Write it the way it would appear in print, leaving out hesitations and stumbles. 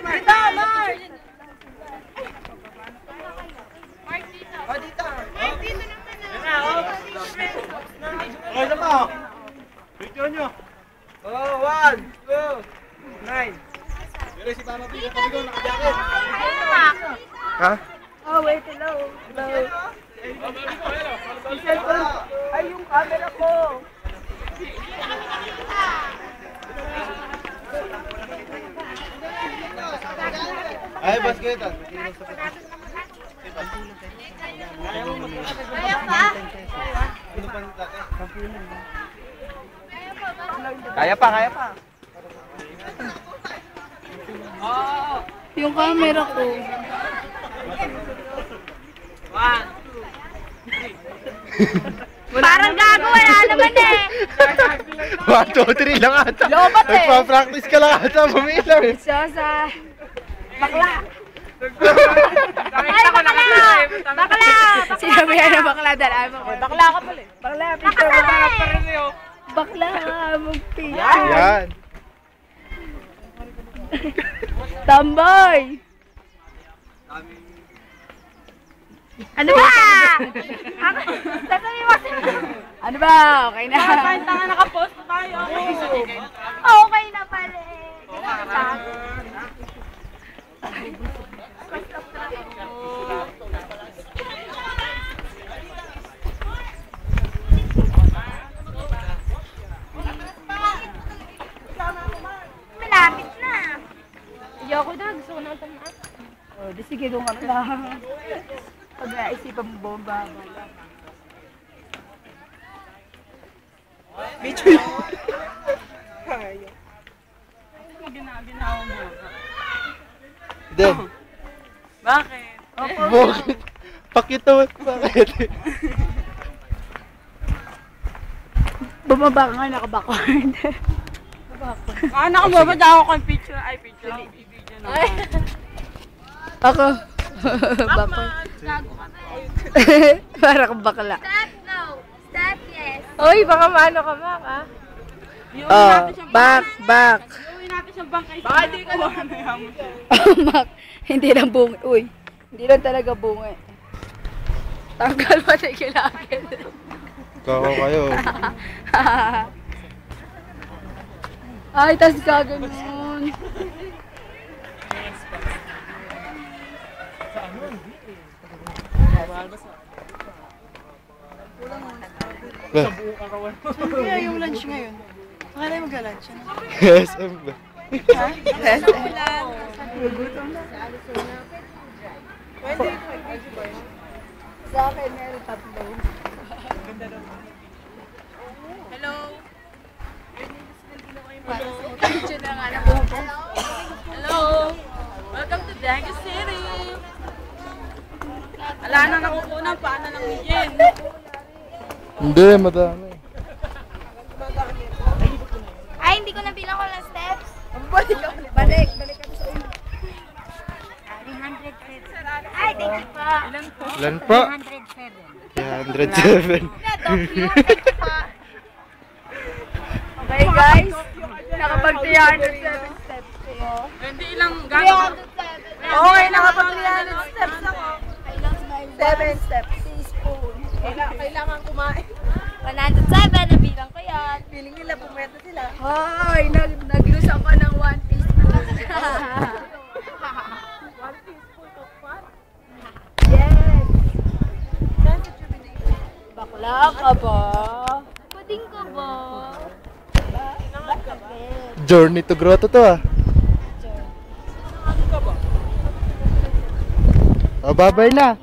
Dito, Mark! Mark, dito. O, dito. Mark, dito naman na. Okay na pa. Picture nyo. Oh, 1, 2, 9. Pero si Mama P, katabi ko, nakajakit. Ha? Oh, wait, hello. Hello. Ay, yung camera ko. Ay, basketan. Kaya pa, kaya pa. Yung camera ko. 1, 2, 3. Parang gago, wala naman eh. 1, 2, 3 lang ata. Lobat eh. Nagpa-practice ka lang ata, bumilaw eh. Sa bakla. Ay, bakla! Bakla! Sinabi yan na bakla, dala mo. Bakla ka pala eh. Bakla, picture mo na pa rin yun. Bakla, magpila. Yan. Tambay! Ano ba? Sasabi mo. Ano ba? Okay na. Kahit tanga nakapost na tayo. Okay na pala eh. Malapit na. Ayoko na. Gusto ko na tumaas. Oh, di sige doon ka na lang. Pag naisipan mo bomba. Picture. Ginawa mo. Hindi. Bakit? Bakit? Pakitawat, bakit? Bumaba ka nga, nakabackward. Nakamabad ako kung picture. Ay, picture. I-video na. Ako. Backward. Gago ka na eh. Para kang bakla. Stop, no. Stop, yes. Uy, baka maano ka, Mak, ah. Oh, back. Iuwi natin siyang bangkay. Baka di ka naman mo siya. Mak, hindi lang bunga. Uy, hindi lang talaga bunga. Tanggal mo na kilagin. Kako kayo. Ay, tas gaganon. Kaya yung lunch ngayon. Akala yung mag-lunch. SM ba? Sa akin, meron tatlo. Hello. Picture na nga na buko. Hello. Welcome to Daga City. Wala na nakukunan. Paano lang ni Jen? Hindi, madami. Ay, hindi ko nabilang ko ng steps. Balik ka sa ulo. 307. Ay, thank you po. Ilan po? 307. 307. Thank you po. Okay, guys. Nakapag 307 steps kayo. Hindi ilang gano'n. 307. Okay, nakapag 300 steps ako. 7 steps. Teaspoon. Kailangan kumain. 107. Nabilang ko yan. Feeling nila pumeta sila. Hoy, nag-lose ako ng One Piece. Yes. Bakla ka ba? Puding ko ba? Journey to Grotto to ah. Oh, babay na.